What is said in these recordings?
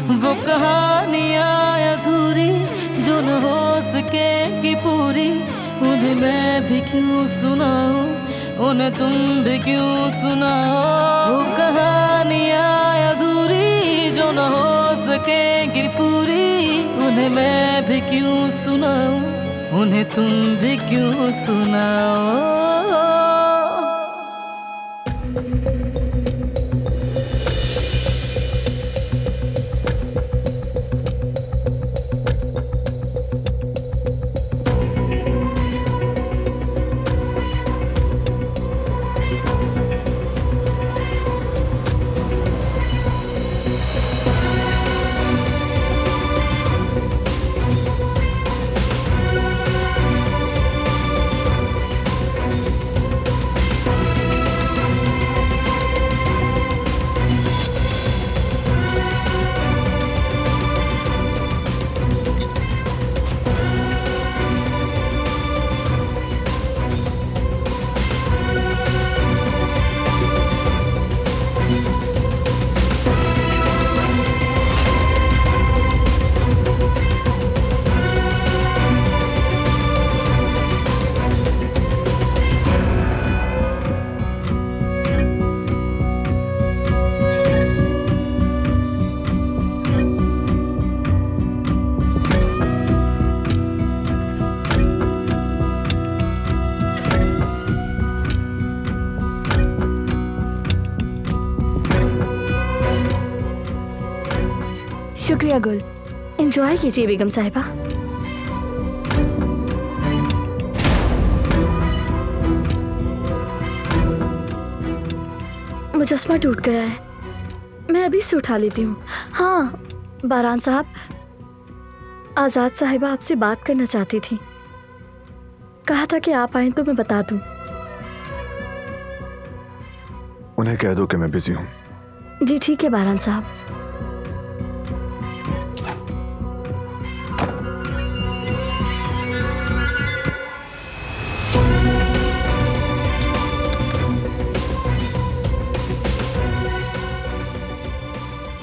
वो कहानियाँ अधूरी जो न हो सकेगी पूरी, उन्हें मैं भी क्यों सुनाऊं, उन्हें तुम भी क्यों सुनाओ। वो कहानियाँ अधूरी जो न हो सकेगी पूरी, उन्हें मैं भी क्यों सुनाऊं, उन्हें तुम भी क्यों सुनाओ। शुक्रिया गुल, एंजॉय कीजिए बेगम साहिबा। मुजस्मा टूट गया है, मैं अभी से उठा लेती हूँ। हाँ बारान साहब, आजाद साहिबा आपसे बात करना चाहती थी, कहा था कि आप आए तो मैं बता दूं। उन्हें कह दो कि मैं बिजी हूँ। जी ठीक है बारान साहब।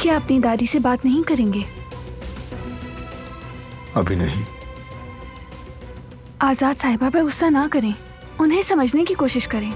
क्या अपनी दादी से बात नहीं करेंगे? अभी नहीं। आजाद साहिबा पे गुस्सा ना करें, उन्हें समझने की कोशिश करें।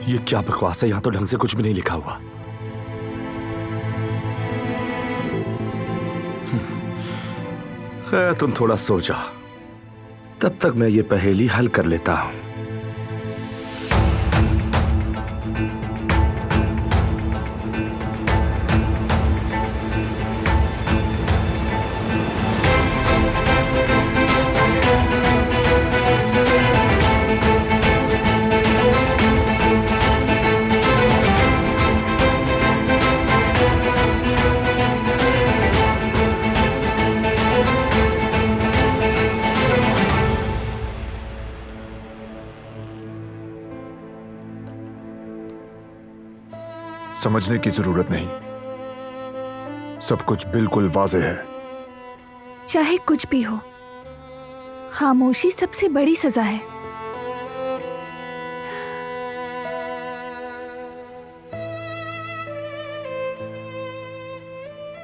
ये क्या बकवास है, यहां तो ढंग से कुछ भी नहीं लिखा हुआ। खैर तुम थोड़ा सो जाओ, तब तक मैं ये पहेली हल कर लेता हूं। समझने की जरूरत नहीं, सब कुछ बिल्कुल वाज़ेह है। चाहे कुछ भी हो, खामोशी सबसे बड़ी सजा है।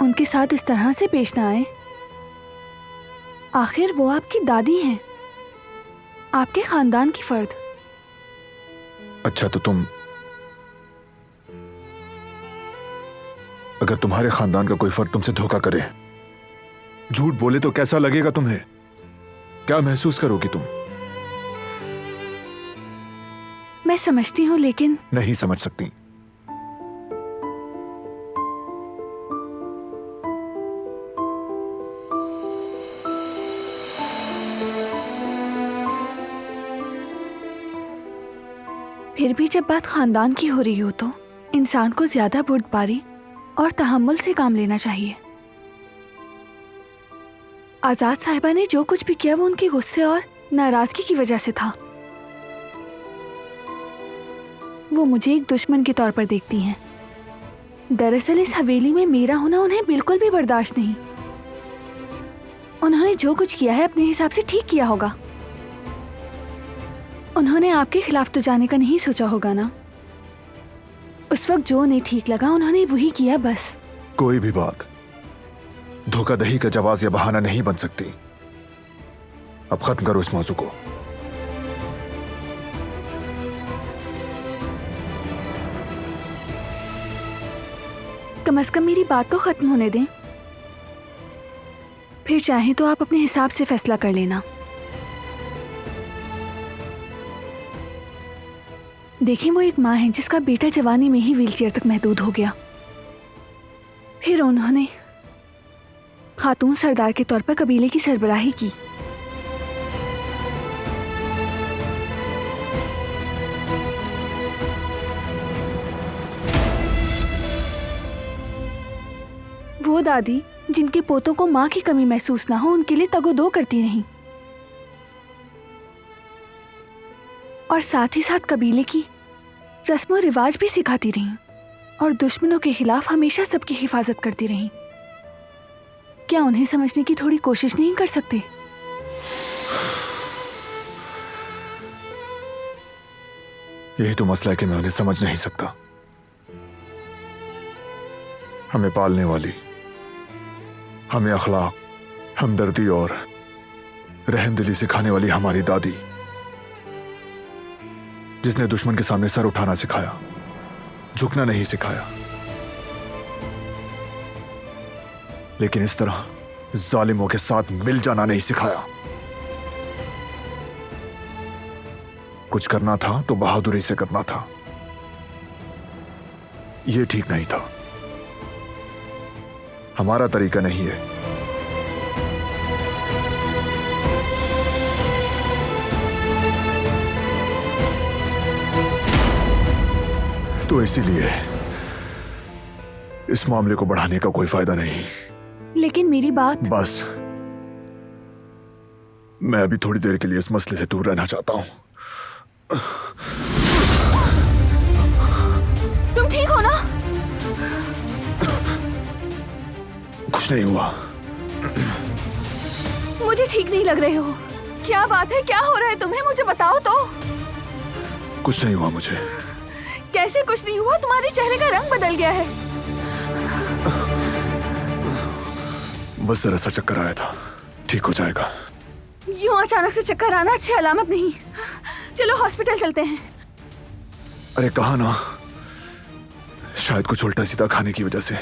उनके साथ इस तरह से पेश ना आए। आखिर वो आपकी दादी हैं, आपके खानदान की फर्द। अच्छा तो अगर तुम्हारे खानदान का कोई फर्द तुमसे धोखा करे, झूठ बोले, तो कैसा लगेगा तुम्हें? क्या महसूस करोगी तुम? मैं समझती हूँ, लेकिन नहीं समझ सकती। फिर भी जब बात खानदान की हो रही हो तो इंसान को ज्यादा बुर्दबारी और तहम्मुल से काम लेना चाहिए। आजाद साहिबा ने जो कुछ भी किया वो उनके गुस्से और नाराजगी की वजह से था। वो मुझे एक दुश्मन के तौर पर देखती हैं। दरअसल इस हवेली में मेरा होना उन्हें बिल्कुल भी बर्दाश्त नहीं। उन्होंने जो कुछ किया है अपने हिसाब से ठीक किया होगा। उन्होंने आपके खिलाफ तो जाने का नहीं सोचा होगा ना। उस वक्त जो उन्हें ठीक लगा उन्होंने वही किया बस। कोई भी बात धोखाधड़ी का जवाब या बहाना नहीं बन सकती। अब खत्म करो इस मौजू को। कम से कम मेरी बात तो खत्म होने दें, फिर चाहे तो आप अपने हिसाब से फैसला कर लेना। देखिए, वो एक माँ है जिसका बेटा जवानी में ही व्हीलचेयर तक महदूद हो गया। फिर उन्होंने खातून सरदार के तौर पर कबीले की सरबराही की। वो दादी जिनके पोतों को माँ की कमी महसूस ना हो, उनके लिए तगोदो करती रहीं और साथ ही साथ कबीले की रस्मों रिवाज भी सिखाती रहीं और दुश्मनों के खिलाफ हमेशा सबकी हिफाजत करती रहीं। क्या उन्हें समझने की थोड़ी कोशिश नहीं कर सकते? यही तो मसला है कि मैं उन्हें समझ नहीं सकता। हमें पालने वाली, हमें अखलाक, हमदर्दी और रहमदिली सिखाने वाली हमारी दादी, जिसने दुश्मन के सामने सर उठाना सिखाया, झुकना नहीं सिखाया, लेकिन इस तरह जालिमों के साथ मिल जाना नहीं सिखाया। कुछ करना था तो बहादुरी से करना था। यह ठीक नहीं था। हमारा तरीका नहीं है। तो इसीलिए इस मामले को बढ़ाने का कोई फायदा नहीं। लेकिन मेरी बात। बस, मैं अभी थोड़ी देर के लिए इस मसले से दूर रहना चाहता हूं। तुम ठीक हो ना? कुछ नहीं हुआ। मुझे ठीक नहीं लग रहे हो। क्या बात है? क्या हो रहा है तुम्हें? मुझे बताओ तो। कुछ नहीं हुआ मुझे। कैसे कुछ नहीं हुआ? तुम्हारे चेहरे का रंग बदल गया है। बस जरा सा चक्कर आया था, ठीक हो जाएगा। यूं अचानक से चक्कर आना अच्छी अलामत नहीं। चलो हॉस्पिटल चलते हैं। अरे कहा ना, शायद कुछ उल्टा सीधा खाने की वजह से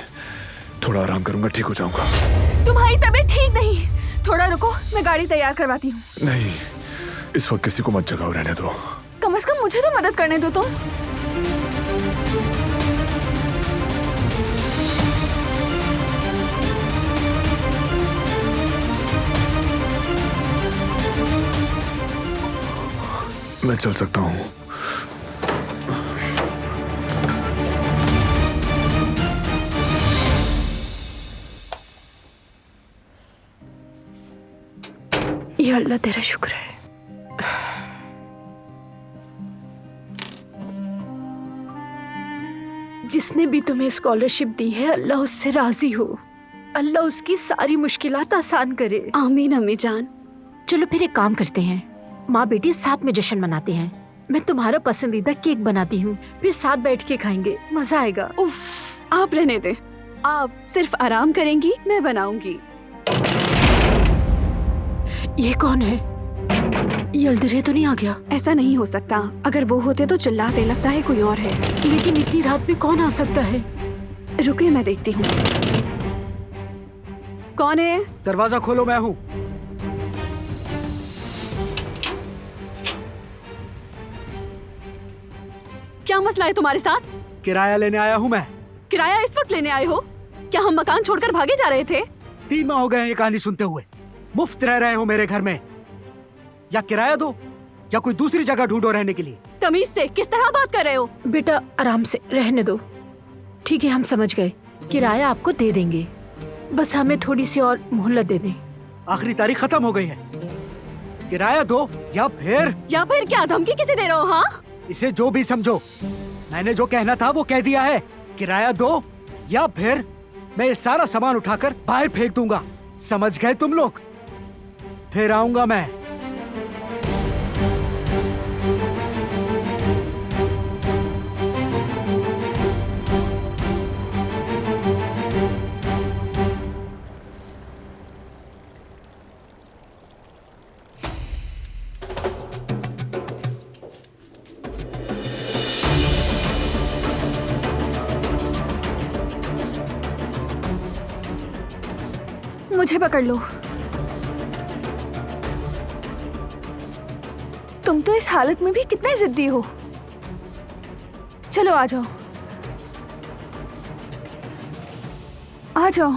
थोड़ा आराम करूंगा, ठीक हो जाऊंगा। तुम्हारी तबीयत ठीक नहीं। थोड़ा रुको, मैं गाड़ी तैयार करवाती हूँ। नहीं, इस वक्त किसी को मत जगाओ, रहने दो। कम से कम मुझे तो मदद करने दो तुम। मैं चल सकता हूँ। या अल्लाह तेरा शुक्र है। जिसने भी तुम्हें स्कॉलरशिप दी है, अल्लाह उससे राजी हो। अल्लाह उसकी सारी मुश्किलात आसान करे। आमीन अम्मी जान। चलो फिर एक काम करते हैं, माँ बेटी साथ में जश्न मनाते हैं। मैं तुम्हारा पसंदीदा केक बनाती हूँ, फिर साथ बैठ के खाएंगे, मजा आएगा। उफ, आप रहने दे। आप सिर्फ आराम करेंगी, मैं बनाऊंगी। ये कौन है? यल्दरे तो नहीं आ गया? ऐसा नहीं हो सकता। अगर वो होते तो चिल्लाते, लगता है कोई और है। लेकिन इतनी रात में कौन आ सकता है? रुके, मैं देखती हूँ। कौन है? दरवाजा खोलो, मैं हूँ। क्या मसला है तुम्हारे साथ? किराया लेने आया हूँ मैं। किराया इस वक्त लेने आए हो? क्या हम मकान छोड़कर भागे जा रहे थे? 3 माह हो गए हैं ये कहानी सुनते हुए। मुफ्त रह रहे हो मेरे घर में। या किराया दो या कोई दूसरी जगह ढूंढो रहने के लिए। तमीज से किस तरह बात कर रहे हो? बेटा आराम से रहने दो। ठीक है, हम समझ गए। किराया आपको दे देंगे, बस हमें थोड़ी सी और मोहलत दे दें। आखिरी तारीख खत्म हो गई है। किराया दो या फिर क्या धमकी किसे दे रहे हो? हाँ, इसे जो भी समझो, मैंने जो कहना था वो कह दिया है। किराया दो या फिर मैं ये सारा सामान उठाकर बाहर फेंक दूंगा। समझ गए तुम लोग? फिर आऊंगा मैं। मुझे पकड़ लो। तुम तो इस हालत में भी कितने जिद्दी हो। चलो आ जाओ, आ जाओ।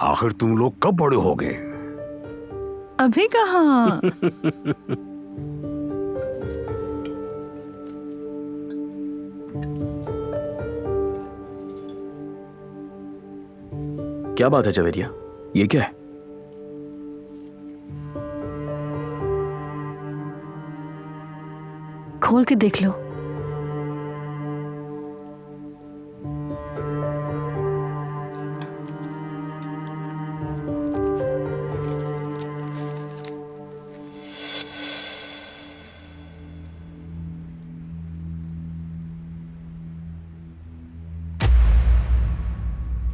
आखिर तुम लोग कब बड़े हो गए? अभी कहाँ। क्या बात है जवेरिया, ये क्या है? खोल के देख लो।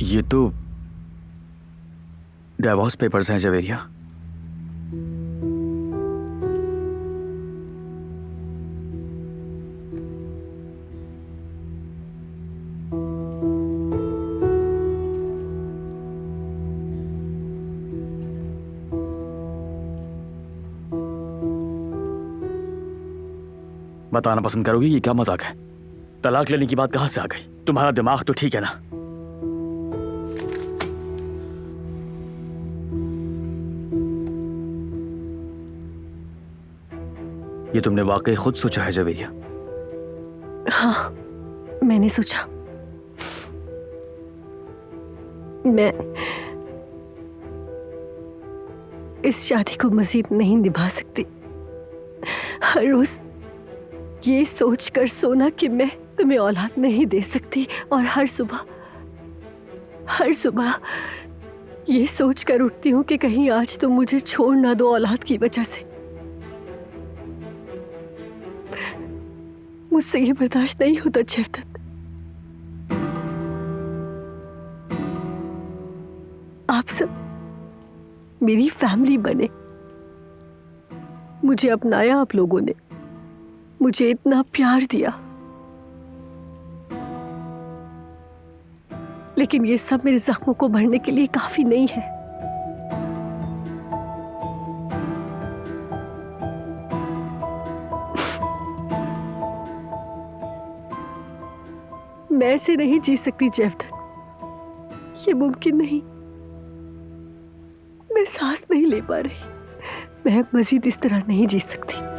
ये तो डिवोर्स पेपर्स हैं जवेरिया। बताना पसंद करोगी ये क्या मजाक है? तलाक लेने की बात कहां से आ गई? तुम्हारा दिमाग तो ठीक है ना? ये तुमने वाकई खुद सोचा है जवेरिया? हाँ, मैंने सोचा। मैं इस शादी को मजीद नहीं निभा सकती। हर रोज ये सोचकर सोना कि मैं तुम्हें औलाद नहीं दे सकती, और हर सुबह ये सोचकर उठती हूँ कि कहीं आज तुम मुझे छोड़ ना दो औलाद की वजह से। मुझसे ये बर्दाश्त नहीं होता जेवदत। आप सब मेरी फैमिली बने, मुझे अपनाया आप लोगों ने, मुझे इतना प्यार दिया, लेकिन ये सब मेरे जख्मों को भरने के लिए काफी नहीं है। मैं ऐसे नहीं जी सकती जेवदत, ये मुमकिन नहीं। मैं सांस नहीं ले पा रही, मैं मजीद इस तरह नहीं जी सकती।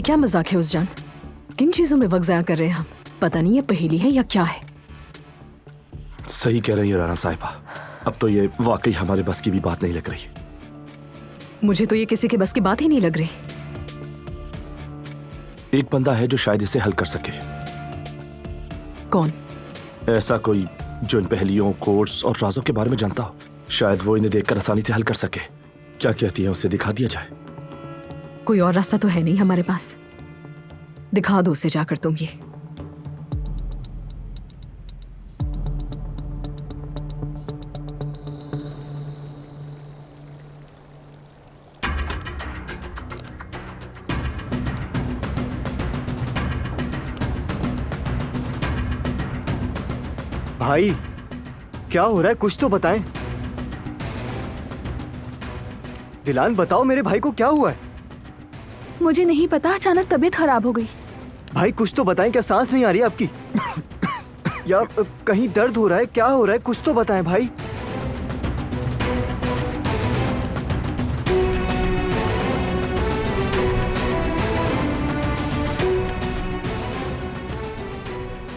क्या मजाक है उस जान? किन चीजों में वक्त ज़ाया कर रहे हैं हम? पता नहीं ये पहेली है या क्या है। सही कह रही है राणा साहिबा, अब तो ये वाकई हमारे बस की भी बात नहीं लग रही। मुझे तो ये किसी के बस की बात ही नहीं लग रही। एक बंदा है जो शायद इसे हल कर सके। कौन? ऐसा कोई जो इन पहेलियों, कोड्स और राजों के बारे में जानता हो। शायद वो इन्हें देखकर आसानी से हल कर सके। क्या कहती है, उसे दिखा दिया जाए? कोई और रास्ता तो है नहीं हमारे पास। दिखा दो उसे जाकर तुम ये। भाई क्या हो रहा है, कुछ तो बताएं। दिलान बताओ मेरे भाई को क्या हुआ है। मुझे नहीं पता, अचानक तबीयत खराब हो गई। भाई कुछ तो बताएं, क्या सांस नहीं आ रही आपकी? या कहीं दर्द हो रहा है, क्या हो रहा है, कुछ तो बताएं भाई।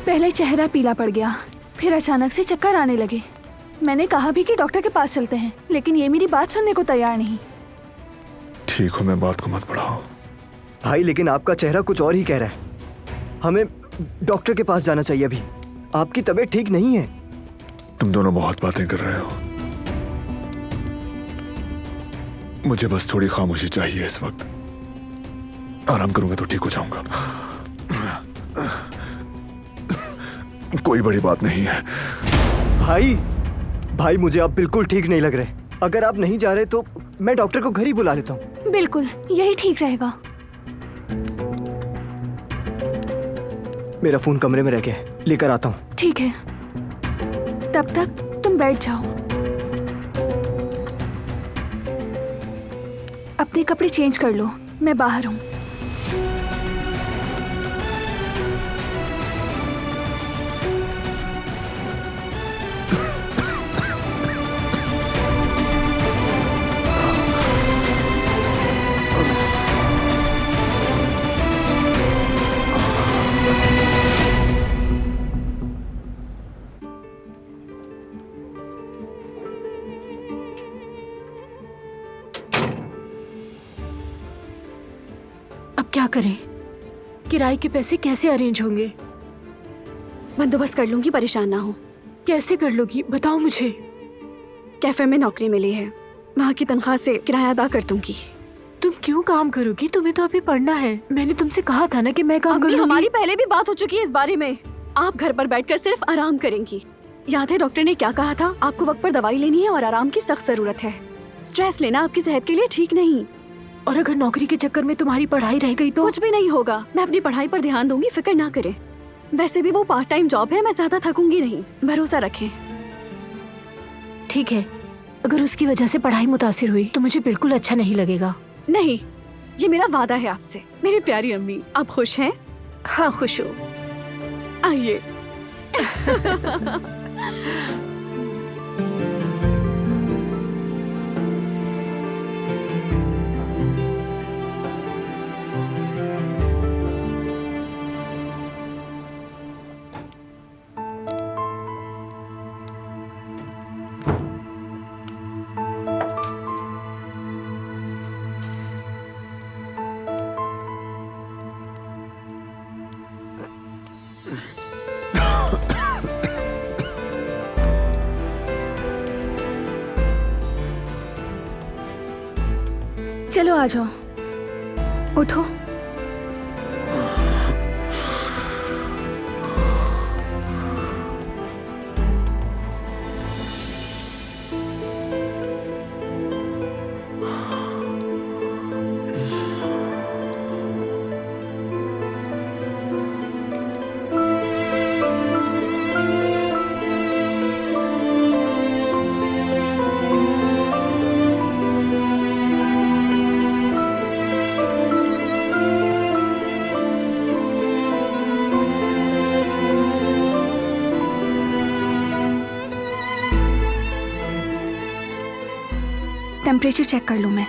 पहले चेहरा पीला पड़ गया, फिर अचानक से चक्कर आने लगे। मैंने कहा भी कि डॉक्टर के पास चलते हैं, लेकिन ये मेरी बात सुनने को तैयार नहीं। ठीक हो, मैं बात को मत बढ़ाओ। भाई लेकिन आपका चेहरा कुछ और ही कह रहा है। हमें डॉक्टर के पास जाना चाहिए अभी। आपकी तबीयत ठीक नहीं है। तुम दोनों बहुत बातें कर रहे हो। मुझे बस थोड़ी खामोशी चाहिए इस वक्त। आराम करूंगा तो ठीक हो जाऊंगा। कोई बड़ी बात नहीं है। भाई मुझे आप बिल्कुल ठीक नहीं लग रहे। अगर आप नहीं जा रहे तो मैं डॉक्टर को घर ही बुला लेता हूँ। बिल्कुल, यही ठीक रहेगा। मेरा फोन कमरे में रह गया है, लेकर आता हूँ। ठीक है, तब तक तुम बैठ जाओ। अपने कपड़े चेंज कर लो, मैं बाहर हूँ। अब क्या करें? किराए के पैसे कैसे अरेंज होंगे? बंदोबस्त कर लूंगी, परेशान ना हो। कैसे कर लोगी, बताओ मुझे। कैफे में नौकरी मिली है, वहाँ की तनख्वाह से किराया अदा कर दूंगी। तुम क्यों काम करोगी? तुम्हें तो अभी पढ़ना है। मैंने तुमसे कहा था ना कि मैं काम करूंगी। हमारी पहले भी बात हो चुकी है इस बारे में। आप घर पर बैठकर सिर्फ आराम करेंगी। याद है डॉक्टर ने क्या कहा था? आपको वक्त पर दवाई लेनी है और आराम की सख्त जरूरत है। स्ट्रेस लेना आपकी सेहत के लिए ठीक नहीं। और अगर नौकरी के चक्कर में तुम्हारी पढ़ाई रह गई तो? कुछ भी नहीं होगा, मैं अपनी पढ़ाई पर ध्यान दूंगी, फिक्र ना करें। वैसे भी वो पार्ट टाइम जॉब है, मैं ज्यादा थकूंगी नहीं, भरोसा रखें। ठीक है, अगर उसकी वजह से पढ़ाई मुतासिर हुई तो मुझे बिल्कुल अच्छा नहीं लगेगा। नहीं, ये मेरा वादा है आपसे। मेरी प्यारी अम्मी, आप खुश हैं? हाँ, खुश हूँ। आइए। चलो आ जाओ, उठो। टेम्परेचर चेक कर लूं मैं।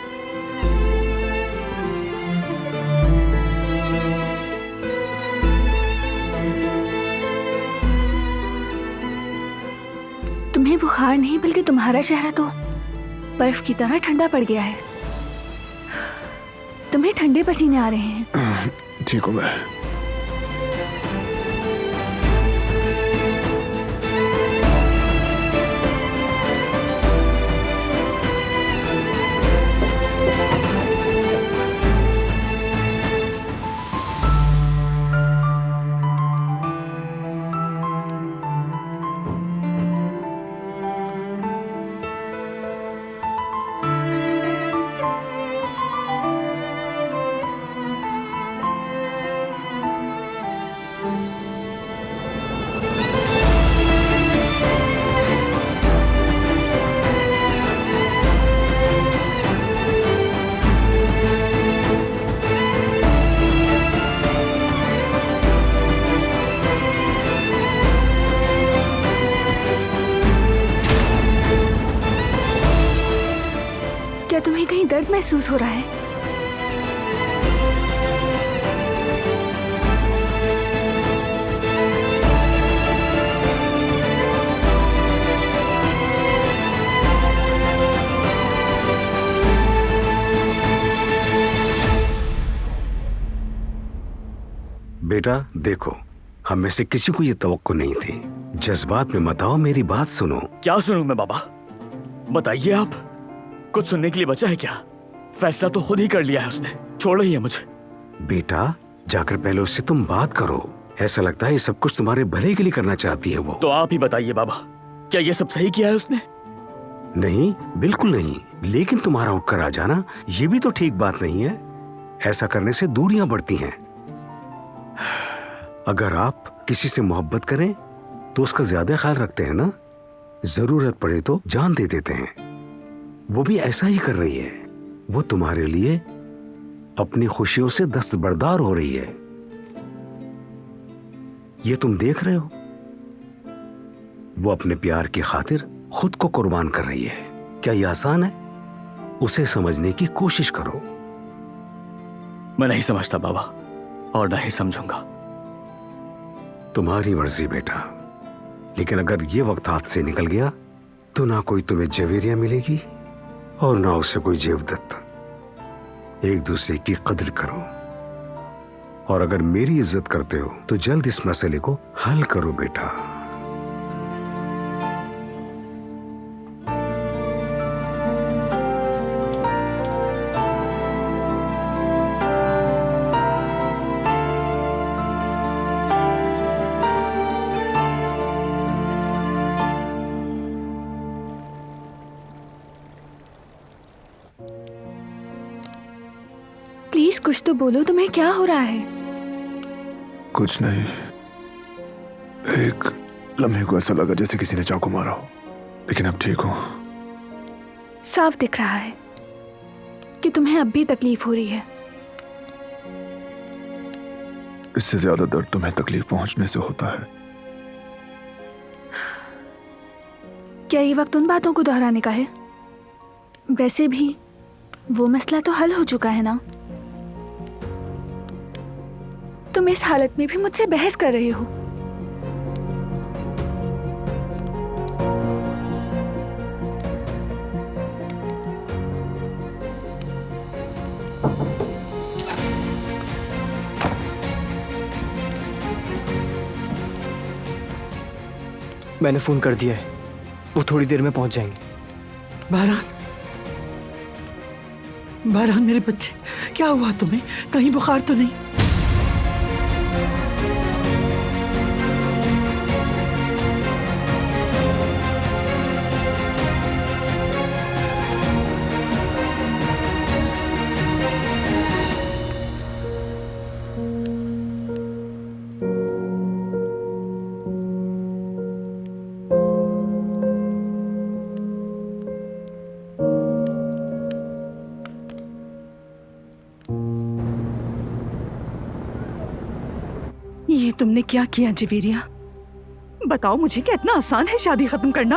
तुम्हें बुखार नहीं बल्कि तुम्हारा चेहरा तो बर्फ की तरह ठंडा पड़ गया है। तुम्हें ठंडे पसीने आ रहे हैं। ठीक हूँ मैं। क्या तुम्हें कहीं दर्द महसूस हो रहा है? बेटा देखो, हम में से किसी को ये तवक्को नहीं थी। जज्बात में मत आओ, मेरी बात सुनो। क्या सुनूं मैं बाबा? बताइए आप। कुछ सुनने के लिए बचा है क्या? फैसला तो खुद ही कर लिया है उसने, छोड़ रही है मुझे। बेटा जाकर पहले उससे तुम बात करो। ऐसा लगता है ये सब कुछ तुम्हारे भले के लिए करना चाहती है वो। तो आप ही बताइए बाबा, क्या ये सब सही किया है उसने? नहीं, बिल्कुल नहीं। लेकिन तुम्हारा उठकर आ जाना ये भी तो ठीक बात नहीं है। ऐसा करने से दूरियां बढ़ती हैं। अगर आप किसी से मोहब्बत करें तो उसका ज्यादा ख्याल रखते हैं ना। जरूरत पड़े तो जान दे देते हैं। वो भी ऐसा ही कर रही है। वो तुम्हारे लिए अपनी खुशियों से दस्तबरदार हो रही है। ये तुम देख रहे हो। वो अपने प्यार की खातिर खुद को कुर्बान कर रही है। क्या ये आसान है? उसे समझने की कोशिश करो। मैं नहीं समझता बाबा, और नहीं समझूंगा। तुम्हारी मर्जी बेटा, लेकिन अगर ये वक्त हाथ से निकल गया तो ना कोई तुम्हें जवेरिया मिलेगी और ना उसे कोई जेवदत्त। एक दूसरे की कदर करो, और अगर मेरी इज्जत करते हो तो जल्द इस मसले को हल करो बेटा। प्लीज कुछ तो बोलो, तुम्हें क्या हो रहा है? कुछ नहीं। एक लम्हे को ऐसा लगा जैसे किसी ने चाकू मारा हो, लेकिन अब ठीक हूं। साफ दिख रहा है कि तुम्हें अब भी तकलीफ हो रही है। इससे ज्यादा दर्द तुम्हें तकलीफ पहुंचने से होता है। क्या ये वक्त उन बातों को दोहराने का है? वैसे भी वो मसला तो हल हो चुका है ना। तुम इस हालत में भी मुझसे बहस कर रहे हो। मैंने फोन कर दिया है, वो थोड़ी देर में पहुंच जाएंगे। बारहान मेरे बच्चे, क्या हुआ तुम्हें? कहीं बुखार तो नहीं? ये तुमने क्या किया जवेरिया? बताओ मुझे, क्या इतना आसान है शादी खत्म करना?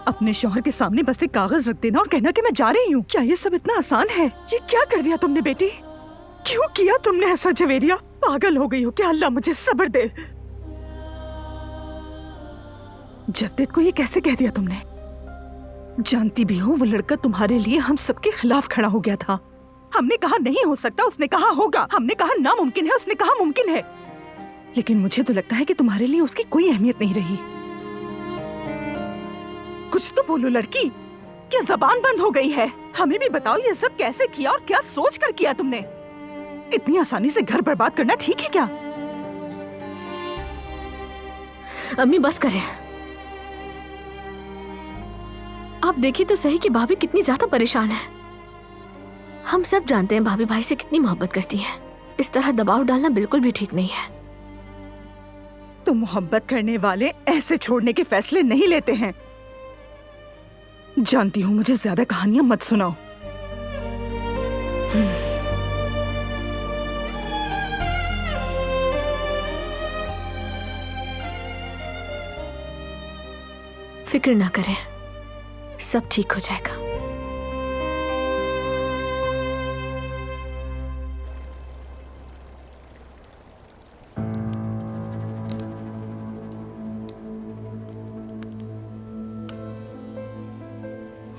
अपने शौहर के सामने बस एक कागज रख देना और कहना कि मैं जा रही हूँ। क्या ये सब इतना आसान है? ये क्या कर दिया तुमने बेटी? क्यों किया तुमने ऐसा जवेरिया? पागल हो गई हो क्या? अल्लाह मुझे सब्र दे। जवदेत को ये कैसे कह दिया तुमने? जानती भी हो वो लड़का तुम्हारे लिए हम सबके खिलाफ खड़ा हो गया था। हमने कहा नहीं हो सकता, उसने कहा होगा। हमने कहा नामुमकिन है, उसने कहा मुमकिन है। लेकिन मुझे तो लगता है कि तुम्हारे लिए उसकी कोई अहमियत नहीं रही। कुछ तो बोलो लड़की, क्या जबान बंद हो गई है? हमें भी बताओ ये सब कैसे किया और क्या सोच कर किया तुमने? इतनी आसानी से घर बर्बाद करना ठीक है क्या? अम्मी बस करें। आप देखिए तो सही कि भाभी कितनी ज्यादा परेशान है। हम सब जानते हैं भाभी भाई से कितनी मोहब्बत करती हैं। इस तरह दबाव डालना बिल्कुल भी ठीक नहीं है। तो मोहब्बत करने वाले ऐसे छोड़ने के फैसले नहीं लेते हैं। जानती हूँ, मुझे ज्यादा कहानियां मत सुनाओ। फिक्र ना करें, सब ठीक हो जाएगा।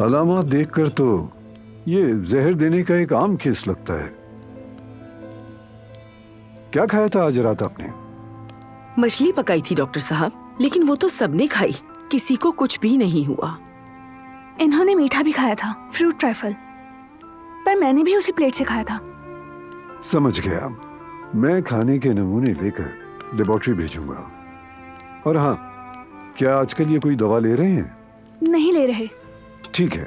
अलामत देखकर तो ये जहर देने का एक आम केस लगता है। क्या खाया था आज रात आपने? मछली पकाई थी डॉक्टर साहब, लेकिन वो तो सबने खाई, किसी को कुछ भी नहीं हुआ। इन्होंने मीठा भी खाया था, फ्रूट ट्राइफल, पर मैंने भी उसी प्लेट से खाया था। समझ गया। मैं खाने के नमूने लेकर लेबोरेटरी भेजूंगा। और हाँ, क्या आजकल ये कोई दवा ले रहे हैं? नहीं ले रहे। ठीक है,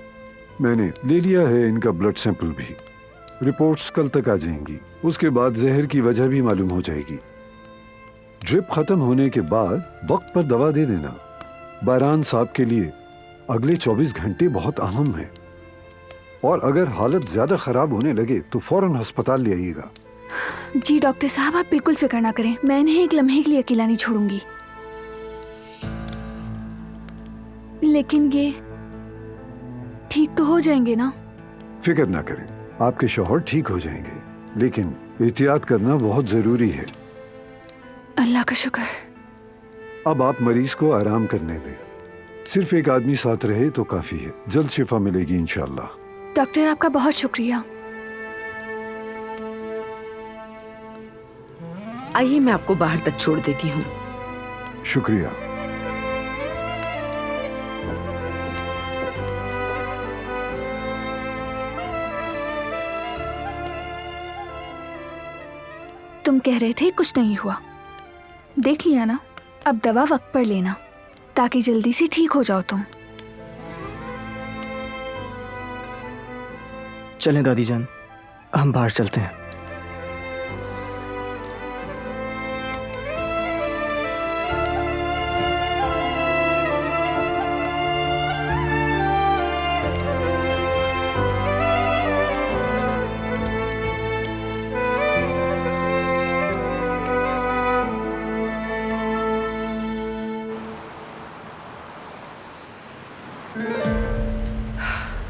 मैंने ले लिया है इनका ब्लड सैंपल भी। रिपोर्ट्स कल तक आ जाएंगी। उसके बाद जहर की वजह भी मालूम हो जाएगी। ड्रिप खत्म होने के बाद वक्त पर दवा दे देना। बारान साहब के लिए अगले 24 घंटे बहुत अहम है, और अगर हालत ज्यादा खराब होने लगे तो फौरन अस्पताल ले आइएगा। जी डॉक्टर साहब, आप बिल्कुल फिक्र ना करें, मैं इन्हें एक लम्हे के लिए अकेला नहीं छोड़ूंगी। लेकिन ये ठीक तो हो जाएंगे ना? फिक्र ना करें, आपके शौहर ठीक हो जाएंगे, लेकिन एहतियात करना बहुत जरूरी है। अल्लाह का शुक्र। अब आप मरीज को आराम करने दें। सिर्फ एक आदमी साथ रहे तो काफी है। जल्द शिफा मिलेगी इंशाल्लाह। डॉक्टर आपका बहुत शुक्रिया। आइए मैं आपको बाहर तक छोड़ देती हूँ। शुक्रिया। तुम कह रहे थे कुछ नहीं हुआ, देख लिया ना। अब दवा वक्त पर लेना ताकि जल्दी से ठीक हो जाओ तुम। चलें दादी जान, हम बाहर चलते हैं।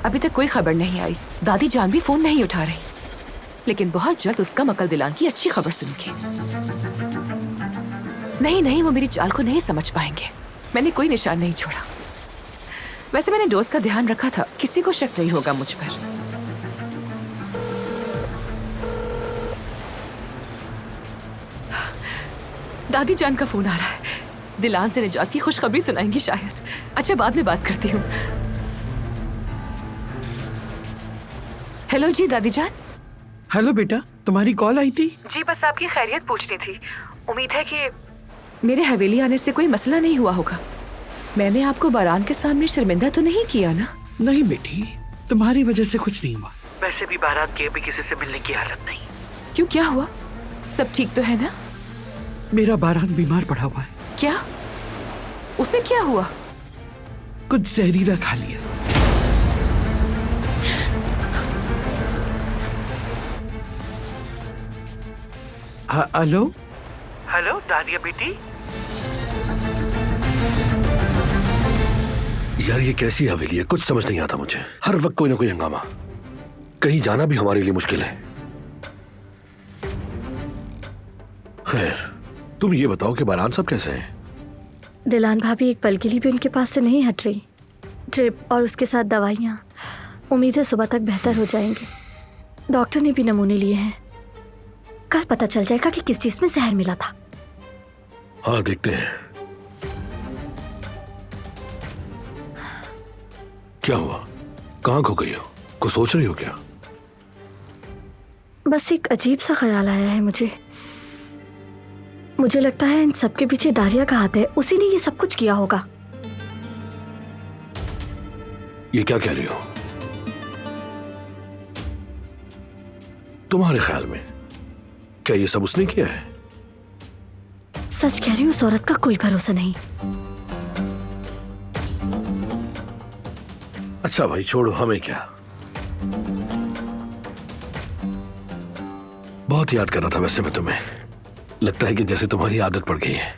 अभी तक कोई खबर नहीं आई। दादी जान भी फोन नहीं उठा रही, लेकिन बहुत जल्द उसका मकल दिलान की अच्छी खबर सुनूंगी। नहीं, वो मेरी चाल को नहीं समझ पाएंगे। मैंने कोई निशान नहीं छोड़ा। वैसे मैंने डोज का ध्यान रखा था, किसी को शक नहीं होगा मुझ पर। दादी जान का फोन आ रहा है। दिलान से निजात की खुशखबरी सुनाएंगी शायद। अच्छा, बाद में बात करती हूँ। हेलो जी दादी जान। हेलो बेटा, तुम्हारी कॉल आई थी? जी बस आपकी खैरियत पूछनी थी। उम्मीद है कि मेरे हवेली आने से कोई मसला नहीं हुआ होगा। मैंने आपको बारान के सामने शर्मिंदा तो नहीं किया ना? नहीं बेटी, तुम्हारी वजह से कुछ नहीं हुआ। वैसे भी बारात के अभी किसी से मिलने की हालत नहीं। क्यों, क्या हुआ? सब ठीक तो है ना? मेरा बारान बीमार पड़ा हुआ है। क्या? उसे क्या हुआ? कुछ जहरीला खा लिया। हेलो हेलो दादिया बेटी। यार ये कैसी हवेली है, कुछ समझ नहीं आता मुझे। हर वक्त कोई ना कोई हंगामा, कहीं जाना भी हमारे लिए मुश्किल है। खैर, तुम ये बताओ कि बारान साहब कैसे हैं? दिलान भाभी एक पल के लिए भी उनके पास से नहीं हट रही। ड्रिप और उसके साथ दवाइयाँ, उम्मीद है सुबह तक बेहतर हो जाएंगे। डॉक्टर ने भी नमूने लिए हैं, कल पता चल जाएगा कि किस चीज में जहर मिला था। हाँ देखते हैं। क्या हुआ, कहाँ खो गई हो? कुछ सोच रही हो क्या? बस एक अजीब सा ख्याल आया है मुझे लगता है इन सब के पीछे दारिया का हाथ है, उसी ने ये सब कुछ किया होगा। ये क्या कह रही हो? तुम्हारे ख्याल में क्या ये सब उसने किया है? सच कह रही हूँ, उस औरत का कोई भरोसा नहीं। अच्छा भाई छोड़ो, हमें क्या। बहुत याद कर रहा था वैसे मैं तुम्हें। लगता है कि जैसे तुम्हारी आदत पड़ गई है।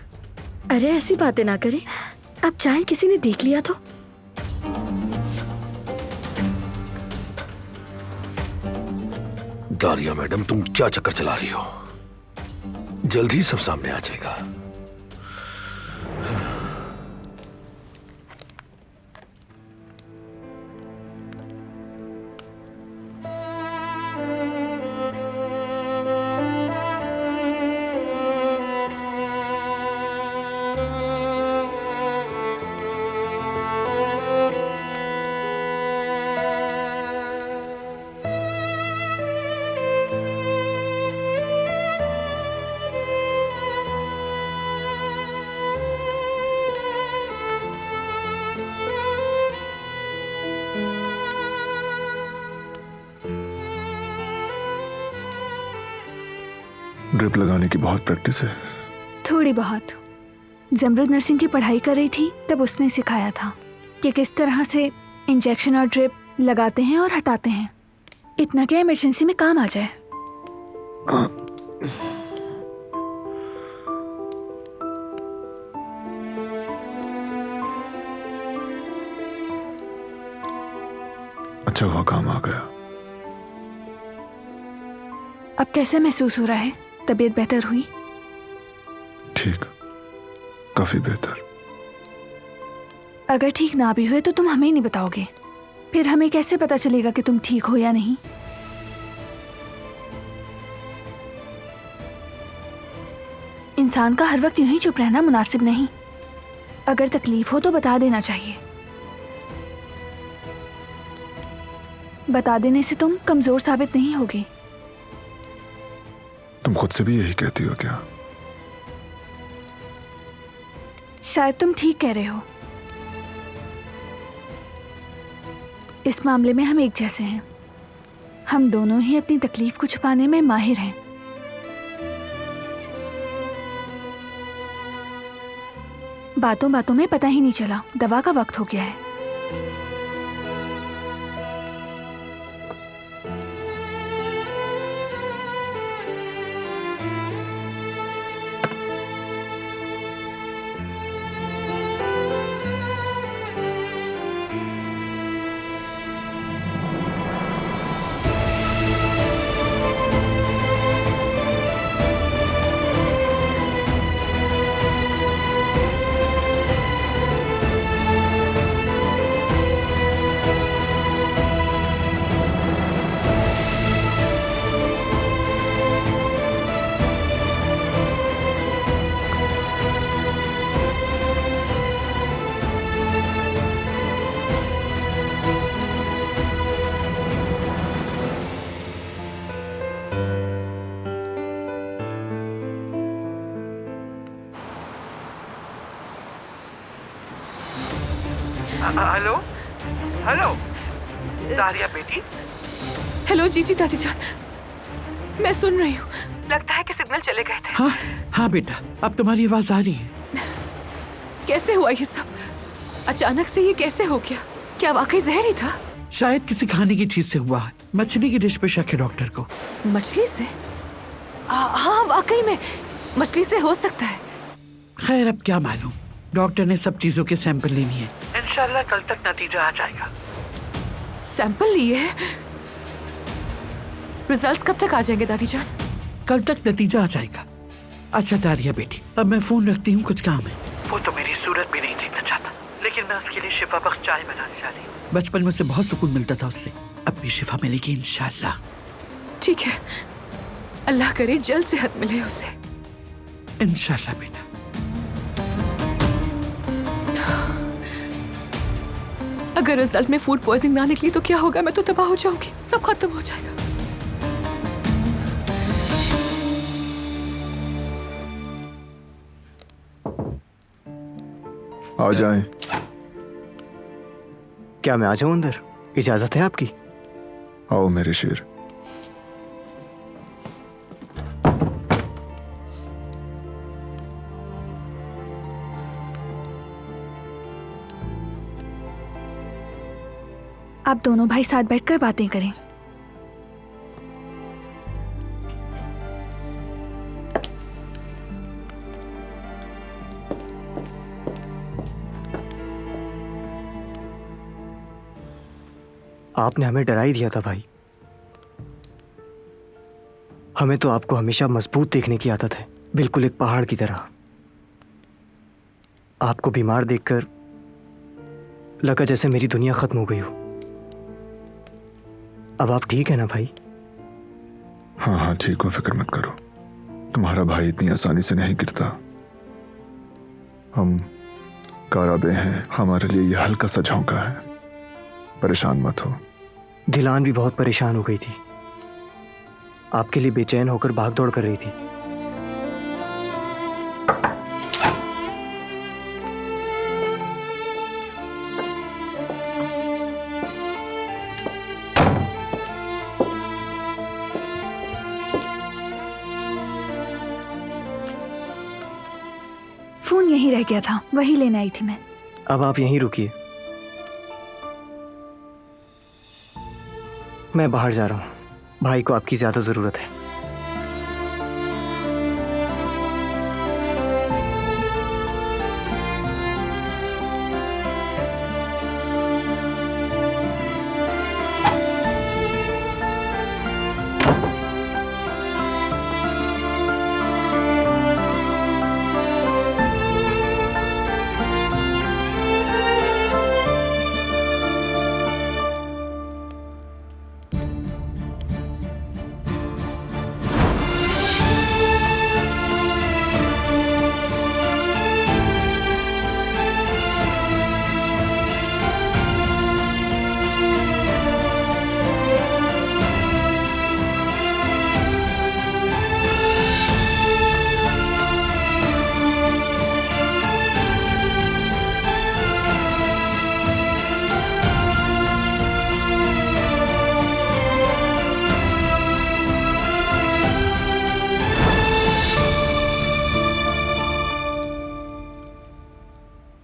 अरे ऐसी बातें ना करें, अब चाहे किसी ने देख लिया तो। दारिया मैडम, तुम क्या चक्कर चला रही हो? जल्द ही सब सामने आ जाएगा। ड्रिप लगाने की बहुत प्रैक्टिस है? थोड़ी बहुत। जमरुद नर्सिंग की पढ़ाई कर रही थी तब उसने सिखाया था कि किस तरह से इंजेक्शन और ड्रिप लगाते हैं और हटाते हैं। इतना क्या इमरजेंसी में काम आ जाए। अच्छा हुआ काम आ गया। अब कैसा महसूस हो रहा है? तबीयत बेहतर हुई? ठीक, काफी बेहतर। अगर ठीक ना भी हुए तो तुम हमें नहीं बताओगे, फिर हमें कैसे पता चलेगा कि तुम ठीक हो या नहीं? इंसान का हर वक्त यूं ही चुप रहना मुनासिब नहीं। अगर तकलीफ हो तो बता देना चाहिए। बता देने से तुम कमजोर साबित नहीं होगी। तुम खुद से भी यही कहती हो क्या? शायद तुम ठीक कह रहे हो। इस मामले में हम एक जैसे हैं। हम दोनों ही अपनी तकलीफ को छुपाने में माहिर हैं। बातों बातों में पता ही नहीं चला, दवा का वक्त हो गया है। हेलो हेलो दारिया बेटी। हेलो जीजी दादी जान, मैं सुन रही हूँ। लगता है कि सिग्नल चले गए थे। हाँ हाँ बेटा, अब तुम्हारी आवाज आ रही है। कैसे हुआ ये सब? अचानक से ये कैसे हो गया? क्या वाकई जहर ही था? शायद किसी खाने की चीज से हुआ है। मछली की डिश पे शक है डॉक्टर को। मछली से? हाँ वाकई में मछली से हो सकता है। खैर अब क्या मालूम, डॉक्टर ने सब चीजों के सैंपल ले लिए। इंशाल्लाह कल तक नतीजा आ जाएगा। सैंपल लिए हैं? रिजल्ट्स कब तक आ जाएंगे दादी जान? कल तक नतीजा आ जाएगा। अच्छा दारिया बेटी, अब मैं फोन रखती हूँ, कुछ काम है। वो तो मेरी सूरत भी नहीं देखना चाहता, लेकिन मैं उसके लिए शिफा बख्श चाय बनाने जा रही हूँ। बचपन में उसे बहुत सुकून मिलता था उससे, अब भी शिफा मिलेगी इंशाल्लाह। ठीक है, अल्लाह करे जल्द सेहत मिले उसे। इंशाल्लाह बेटा। अगर रिजल्ट में फूड पॉइजनिंग ना निकली तो क्या होगा? मैं तो तबाह हो जाऊंगी, सब खत्म हो जाएगा। आ जाएं। क्या मैं आ जाऊं अंदर? इजाजत है आपकी? आओ मेरे शेर। आप दोनों भाई साथ बैठकर बातें करें। आपने हमें डरा ही दिया था भाई। हमें तो आपको हमेशा मजबूत देखने की आदत है, बिल्कुल एक पहाड़ की तरह। आपको बीमार देखकर लगा जैसे मेरी दुनिया खत्म हो गई हो। अब आप ठीक है ना भाई? हाँ हाँ ठीक हूँ, फिक्र मत करो। तुम्हारा भाई इतनी आसानी से नहीं गिरता। हम काराबे हैं, हमारे लिए यह हल्का सा झोंका है। परेशान मत हो। दिलान भी बहुत परेशान हो गई थी, आपके लिए बेचैन होकर भाग दौड़ कर रही थी। फोन यहीं रह गया था, वही लेने आई थी मैं। अब आप यहीं रुकिए, मैं बाहर जा रहा हूँ। भाई को आपकी ज्यादा जरूरत है।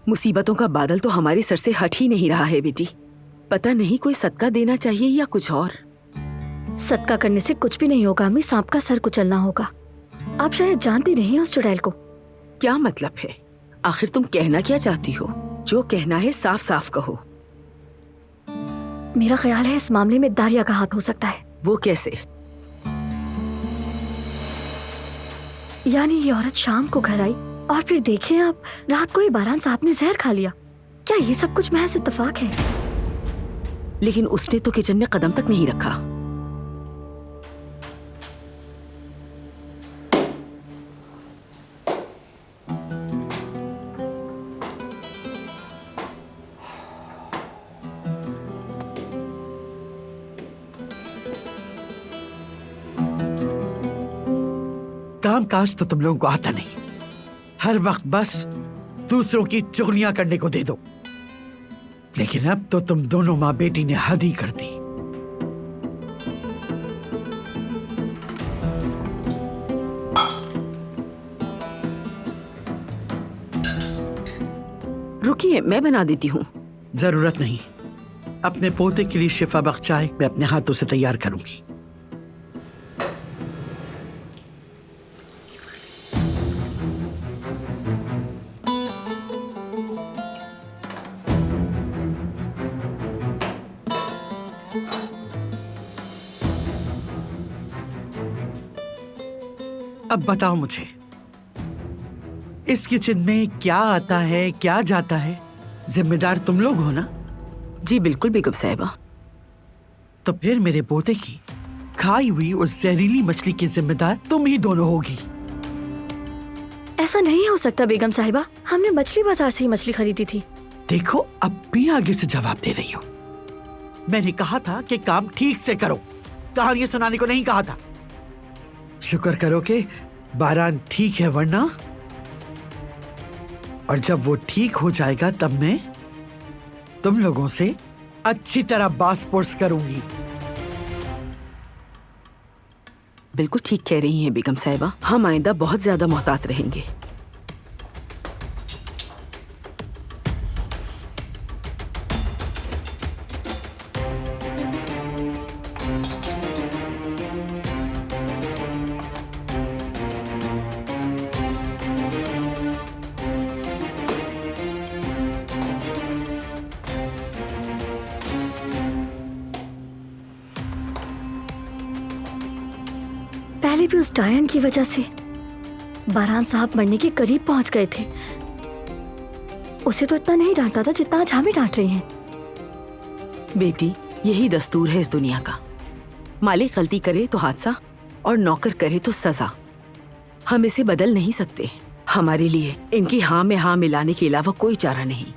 मुसीबतों का बादल तो हमारे सर से हट ही नहीं रहा है बेटी। पता नहीं कोई सदका देना चाहिए या कुछ और। सदका करने से कुछ भी नहीं होगा अम्मी, सांप का सर कुचलना होगा। आप शायद जानती नहीं हो उस चुड़ैल को। क्या मतलब है? आखिर तुम कहना क्या चाहती हो? जो कहना है साफ साफ कहो। मेरा ख्याल है इस मामले में दारिया का हाथ हो सकता है। वो कैसे? यानी ये औरत शाम को घर आई और फिर देखें आप, रात को ही बारान साहब ने जहर खा लिया। क्या ये सब कुछ महज इत्तेफाक है? लेकिन उसने तो किचन में कदम तक नहीं रखा। काम काज तो तुम लोगों को आता नहीं, हर वक्त बस दूसरों की चुगलियां करने को दे दो। लेकिन अब तो तुम दोनों माँ बेटी ने हद ही कर दी। रुकिए, मैं बना देती हूँ। जरूरत नहीं, अपने पोते के लिए शिफा बख्श चाय मैं अपने हाथों से तैयार करूंगी। अब बताओ मुझे, इस किचन में क्या आता है क्या जाता है, जिम्मेदार तुम लोग हो ना? जी बिल्कुल बेगम साहिबा। तो फिर मेरे पोते की खाई हुई उस जहरीली मछली की जिम्मेदार तुम ही दोनों होगी। ऐसा नहीं हो सकता बेगम साहिबा, हमने मछली बाजार से ही मछली खरीदी थी। देखो अब भी आगे से जवाब दे रही हो। मैंने कहा था कि काम ठीक से करो, कहानियां सुनाने को नहीं कहा था। शुक्र करो कि बारान ठीक है, वरना और जब वो ठीक हो जाएगा तब मैं तुम लोगों से अच्छी तरह बास पुर्स करूंगी। बिल्कुल ठीक कह रही हैं बेगम साहिबा, हम आइंदा बहुत ज्यादा मोहतात रहेंगे। पहले भी उस डायन की वजह से बारान साहब मरने के करीब पहुंच गए थे। उसे तो इतना नहीं डांटा था जितना आज हमें डांट रही हैं। बेटी, यही दस्तूर है इस दुनिया का। मालिक गलती करे तो हादसा और नौकर करे तो सजा। हम इसे बदल नहीं सकते। हमारे लिए इनकी हाँ में हाँ मिलाने के अलावा कोई चारा नहीं।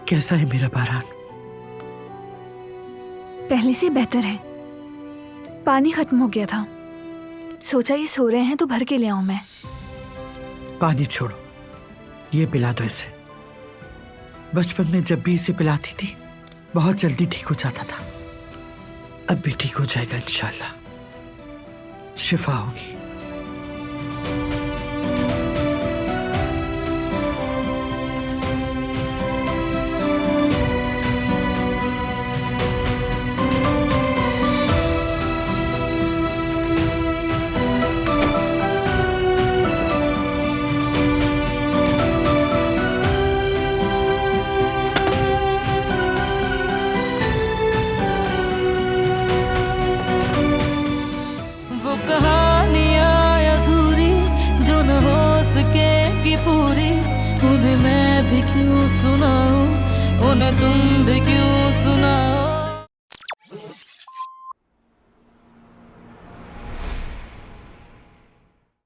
कैसा है मेरा बारान? पहले से बेहतर है। पानी खत्म हो गया था, सोचा ये सो रहे हैं तो भर के ले आऊं मैं। पानी छोड़ो, ये पिला दो इसे। बचपन में जब भी इसे पिलाती थी बहुत जल्दी ठीक हो जाता था। अब भी ठीक हो जाएगा इंशाल्लाह, शिफा होगी। पूरी उन्हें मैं भी क्यों सुनाऊं, उन्हें तुम भी क्यों सुनाओ।